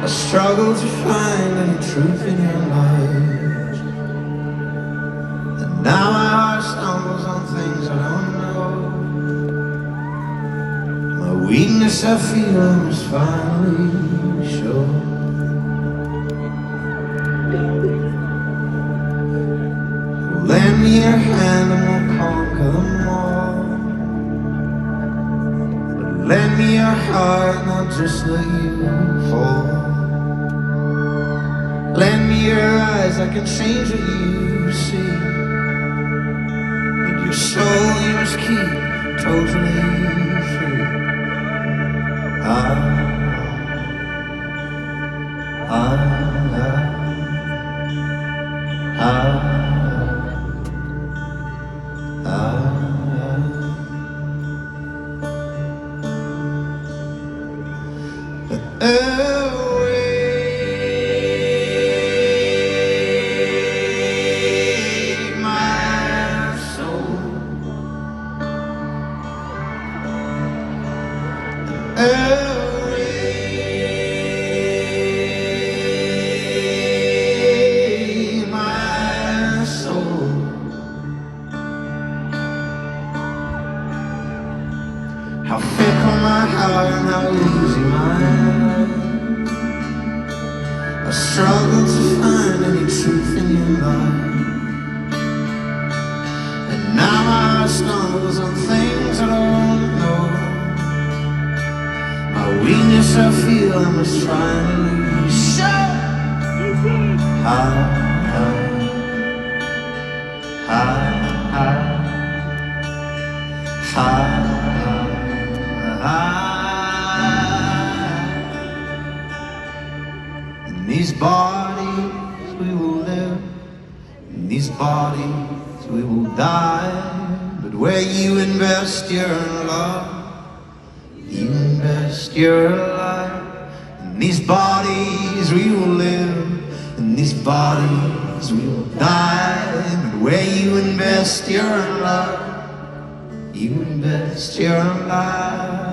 I struggle to find any truth in your lies, and now my heart stumbles on things I don't know. My weakness I feel must finally show. Lend me your hand and we'll conquer them all. But lend me your heart, not just let you fall. Lend me your eyes, I can change what you see. But your soul you must keep totally free. Away, my soul. Away, my soul. How fickle my heart and how easy my mind. I struggle to find any truth in your life, and now my heart stumbles on things I don't know. My weakness I feel I must finally show. In these bodies we will live, in these bodies we will die. But where you invest your love, you invest your life. In these bodies we will live, in these bodies we will die. But where you invest your love, you invest your life.